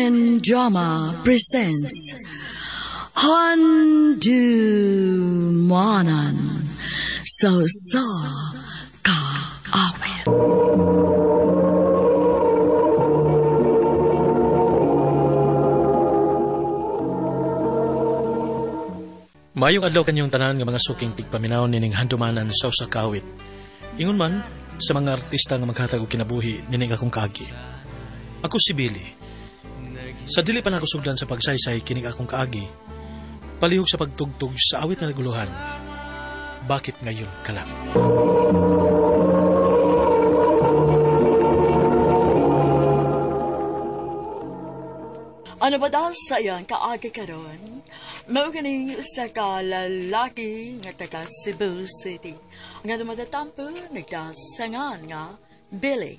and Drama presents Handumanan sa Kaawit. Mayong adlaw kanyong tanan nga mga suking tigpaminaw nining handumanan sa Kaawit. Ingon man sa mga artista nga maghatag og kinabuhi nining akong kaagi. Ako si Billy. Sa dili pa nako sugdan sa pagsaysay kining akong kaagi, palihog sa pagtugtog sa awit na naguluhan. Bakit ngayon ka lang? Ano ba dahil sa iyan kaagi karon? Mao ganing usa ka lalaki nga taga Cebu City. Nga dumadatampo nagdasangan nga Billy.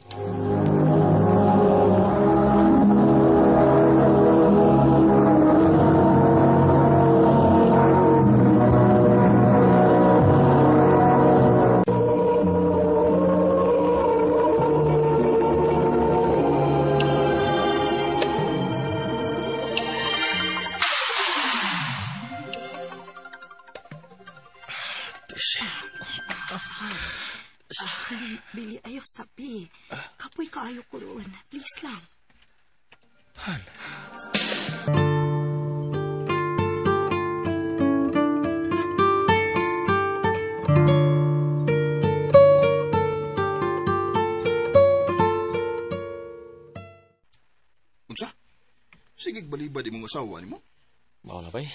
Billy, ayaw sabi. Kapoy ka ayaw ko roon. Please lang. Han. Unsa? Sige balibad imong asawa nimo? Mao na bay.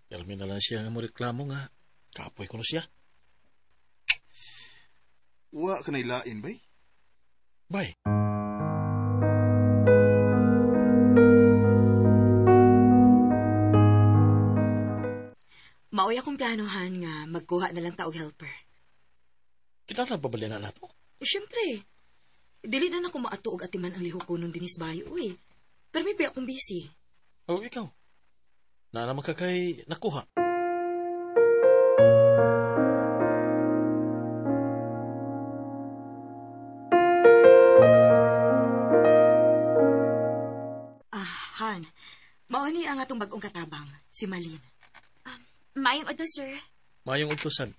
Yalmi na lang siya nga mo reklamo nga kapoy ko na siya. Wa ka nailain bay? Bay. Maoy akong planohan nga magkuha na lang taog helper. Kita lang pabali na nato. Siyempre, dili na ako maatuog atiman ang lihok ko nung dinis bayo, uy. Pero may akong busy. O ikaw. Na naman ka kay nakuha. Han, mauni ang atong bagong katabang, si Malin. Mayong uto, sir. Mayong utusan.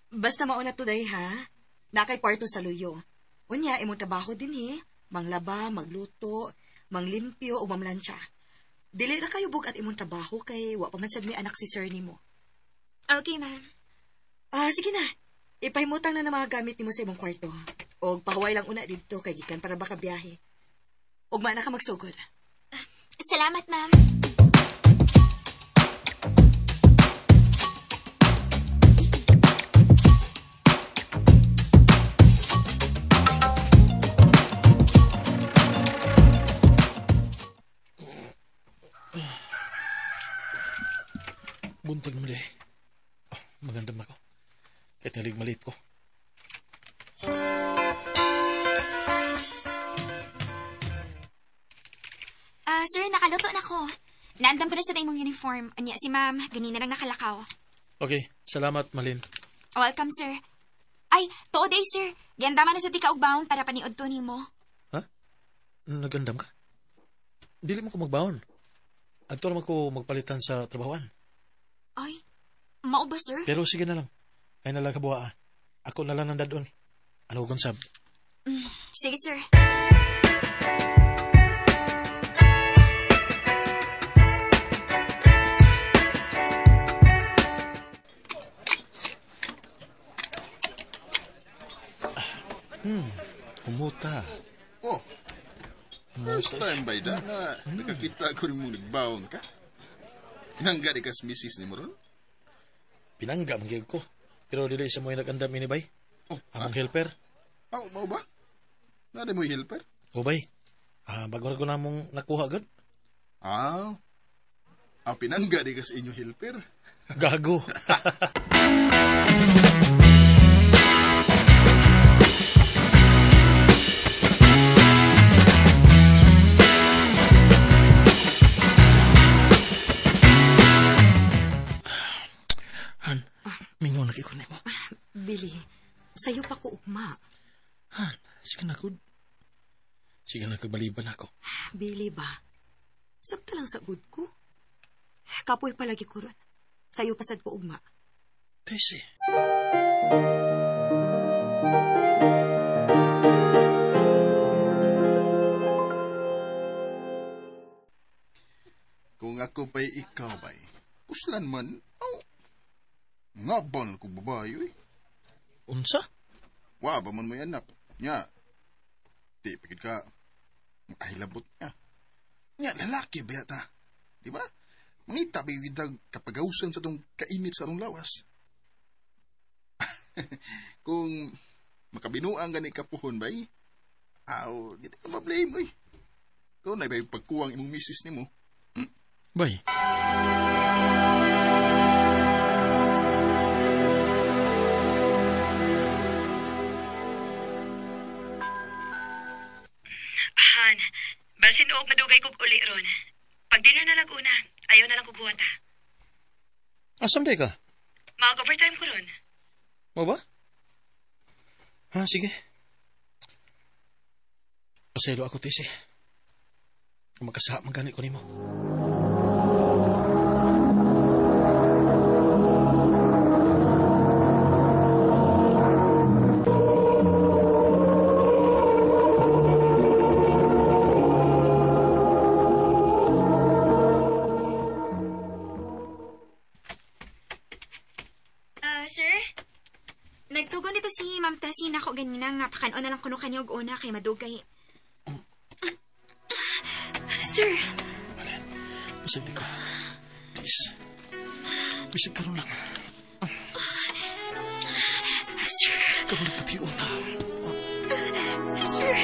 Basta mauna today, ha? Nakay kwarto sa luyo. Unya, imong trabaho din, manglaba, magluto, manglimpyo o mamlansya. Dili na kayo bugat imong trabaho kay wa pa man sad may anak si sir nimo. Okay, ma'am. Sige na. Ipahimutang na ng mga gamit nimo sa imong kwarto. Og pahuway lang una dito kay gikan para baka biyahe. Og mana ka magsugod. Salamat, ma'am. Buntag mo di. Magandam ako. Kahit nalig malit ko. Sir, nakaluto na ko. Naandam ko na sa imong uniform. Anya si ma'am, ganina lang nakalakaw. Okay, salamat, Malin. Welcome, sir. Ay, tuod day, sir. Giandama na sa tika og baon para paniod to nimo. Ha? Nagandam ka? Dili mo ko magbaon. Adto naman ko magpalitan sa trabahoan. Ay, mao ba, sir? Pero sige na lang. Ay nalang kabuha. Ako na lang nang dadon. Ano kong sab? Sige, sir. Humuta. Oh, first time bay da nga nakakita ko rin mong nagbaon ka. Nangga di kas misis ni mo ron? Pinangga mangyag ko. Pero dili sa mo yung nagandam ini bay. Oh, Among helper. Mau ba? Nada mo helper? O bay. Bago ko na mong nakuha agad. Pinangga di kas inyo helper. Gago. Mingon lagi ko nimo. Billy, sayo pa ko ugma. Han, sige na good. Sige na kagbaliban ako. Billy ba, Sabta lang sa good ko. Kapoy palagi ko ron. Sayo pasad ko ugma. Tessie. Kung ako pa'y ikaw ba'y, puslan man, ngabal ko babae, eh. Unsa? Wa ba man mo anak? Nya, di pikit ka, makahilabot niya. Nya, lalaki ba yata? Di ba? Mangita ba yung kapagawsan sa itong kainit sa itong lawas? Kung makabinuang gani kapuhon ba, di ka ma-blame, eh. Kung na ba yung pagkuwang imong misis ni mo? Bay. Han, basin og madugay kog uli ron. Pag dinner na lang una, ayaw na lang kog huwata. Asam day ka? Mag-overtime ko ron. Mo ba? Ha, sige. Pasaylo ako, Tessie. Magkasa, magani ko nimo. Sir? Nagtugon dito si Ma'am Tessie na ako ganina nga pakano na lang kuno kaniyo og una kay madugay. Sir? Alin, masindi ko. Please. Bisig ka lang. Sir? Karoon nagtapiyon na. Sir?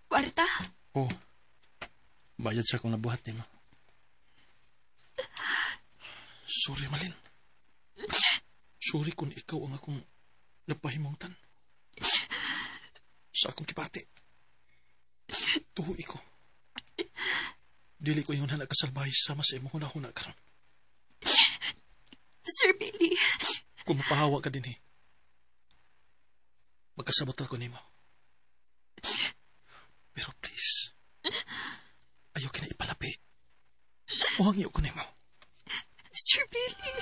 Kwarta? Oh. Bayad sa akong nabuhat nimo. Sorry, Malin. Sorry kung ikaw ang akong napahimungtan. Sa akong kipati. Tuhoy ko. Dili ko yung nakasalbahay sama sa imong huna-huna karon. Sir Billy. Kung mapahawa ka din magkasabot ako nimo. Pero please, ayaw ka na ipalapi. Uwangyo ko nimo. Sir Billy.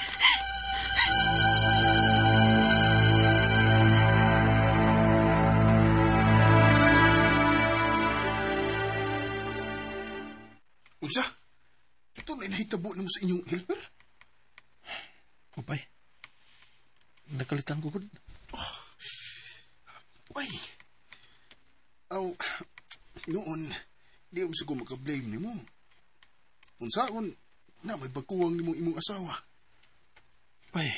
Unsa? Ito na inahitabo na mo sa inyong helper? Upay, nakalitan ko gud. Ay, noon, di mo siguro makablame ni mo. Unsaon, na may pagkuwang ni mo imong asawa. Upay.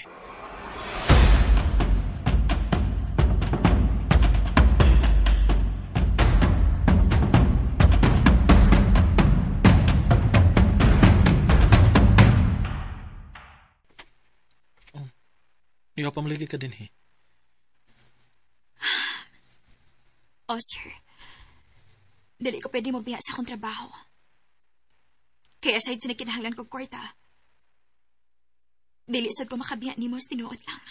Iya pamalagi ka din Oh, sir. Dali ko pwede mo biya sa akong trabaho. Kaya aside sa nakinahanglan ko kwarta, dili sad ko makabiya ni mo sa tinuod lang.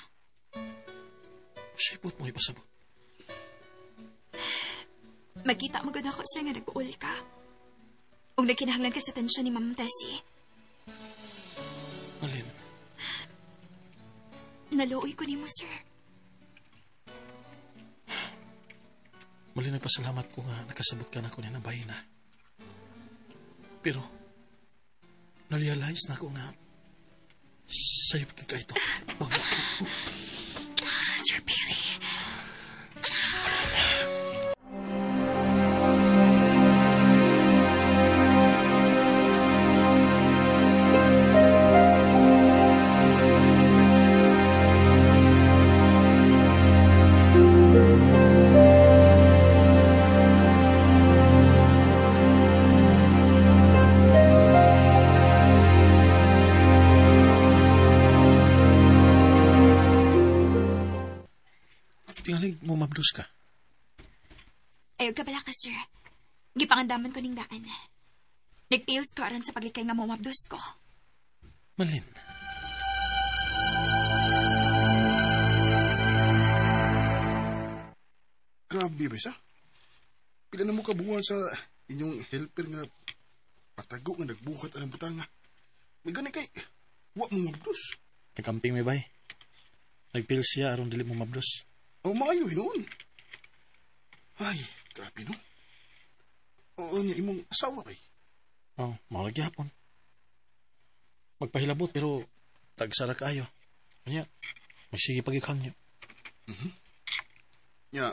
Sipot mo ipasabot. Magkita mo gud ako, sir, nga nag-uul ka. Kung nakinahanglan ka sa tensyon ni Ma'am Tessie, Malin, naluoy ko ni mo, sir. Malin, nagpasalamat ko nga nakasabot ka na ako niya ng bahay na. Pero, na-realize na ako nga sa'yo ka ito. Sir Bailey. Tingalig mo mabdus ka. Ayaw ka bala ka, sir. Gipangandaman ko ning daan. Nag-pills ko aron sa paglikay nga mamabdos ko. Malin, Grabe ba siya? Pila na mo kabuhan sa inyong helper nga patago nga nagbukat ang butanga. May gani kay, wa mo mabdos. nagkamping may bay. Nagpil siya aron dili mo mabdos. O maayo noon. Ay, grabe no. Oo niya imong asawa kay. Oh, malagi hapon. Magpahilabot pero tagsara kaayo. Kanya, magsige pagikang niyo. Nya,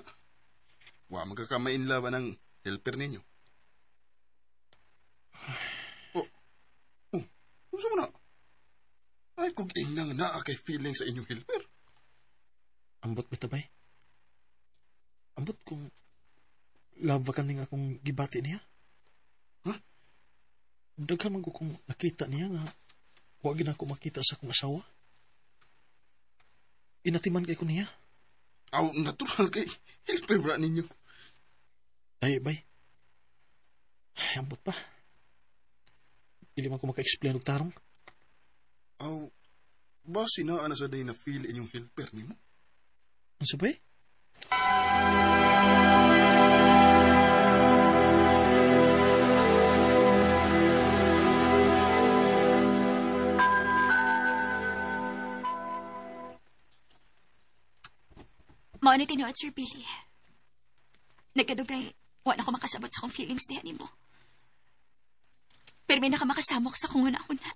wa magkakamain laban ng helper ninyo. Oh, gusto mo na? Ay, kung inang naa kay feeling sa inyong helper. Ambot bita bay. Ambot kung love ka ning akong gibati niya. Ha? Daghan man ko kung nakita niya nga wa gid ako makita sa akong asawa. Inatiman kay ko niya. Aw, natural kay helper ba ninyo? Ay, bay. Ay, ambot pa. Dili man ko maka-explain og tarong. Aw, ba sinaan na sa day na feel inyong helper nimo? Unsa bay? Mao ni tinuod, Sir Billy. Nagkadugay, wa na ko makasabot sa akong feelings diha nimo. Pero may nakamakasamok sa kong una-una.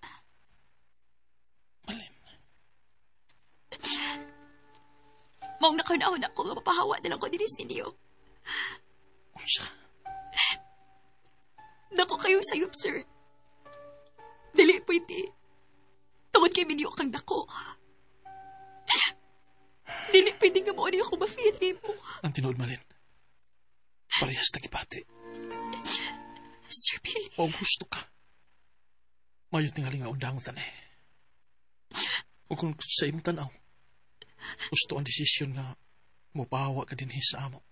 Malin. Maong nakunahon ako nga mapahawa na lang ko dinis ninyo. Unsa? Dako kayo sayop, sir. Dili pwede. Tungod kay minyo kang dako. Dili pwede nga mo ako ma-feel mo. Ang tinuod, Malin. Parehas na gibati. Sir Billy. O gusto ka. Mayot tingali nga undangon tanay. O kung sa imong tanaw, gusto ang desisyon nga mupahawa ka din sa amo.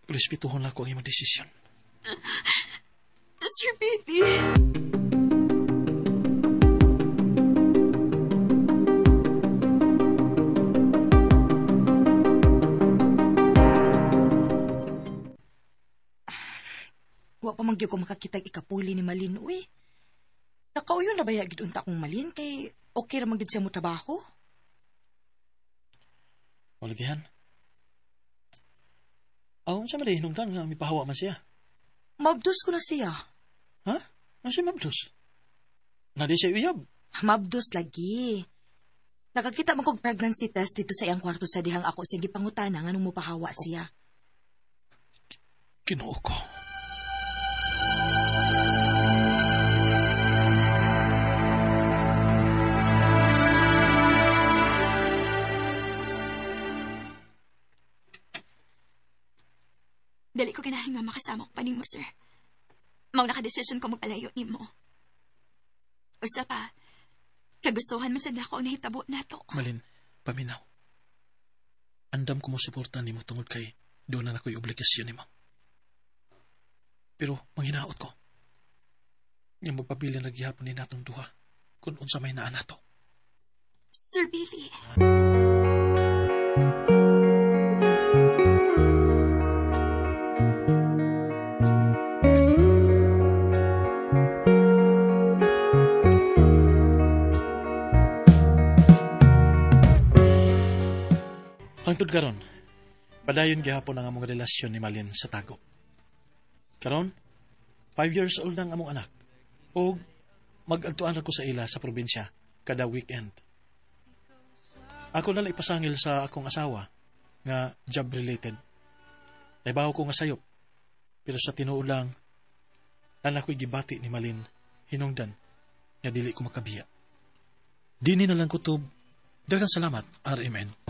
Respetuhon lang ko ang imong desisyon. Sir Billy. Wa pa man gyud ko makakitag ikapuli ni Malin, uy. Nakauyo na ba gid unta kong Malin kay okay ra man gid siya mo trabaho? Walagihan. Aw, sa mali hinungdan nga mipahawa man siya. Mabdos ko na siya. Ha? Ano siya mabdos? Nadi siya uyab. Mabdos lagi. Nakakita man kog pregnancy test dito sa iyang kwarto sa dihang ako sige pangutana nganong mo pahawa siya. Ginoo ko. Dali ko ginahin nga makasamok pa mo, sir. Maong nakadesisyon ko mag-alayo ni mo. Usa pa, kagustuhan mo sa dako na hitabo na to. Malin, paminaw. Andam ko mo suportan ni mo tungod kay doon na ako'y obligasyon ni mo. Pero manghinaot ko. Yung magpapili na gihapon ni natong duha kung unsa may naa nato. Sir Billy. Hangtod karon, padayon gihapon ang among relasyon ni Malin sa tago. Karon, 5 years old na ang among anak. O mag-agtuan ako sa ila sa probinsya kada weekend. Ako na lang ipasangil sa akong asawa nga job-related. Naibaho ko nga sayop. Pero sa tinuod lang, ako'y gibati ni Malin hinungdan nga dili ko makabiya. Dini na lang kutob. Daghang salamat, RMN.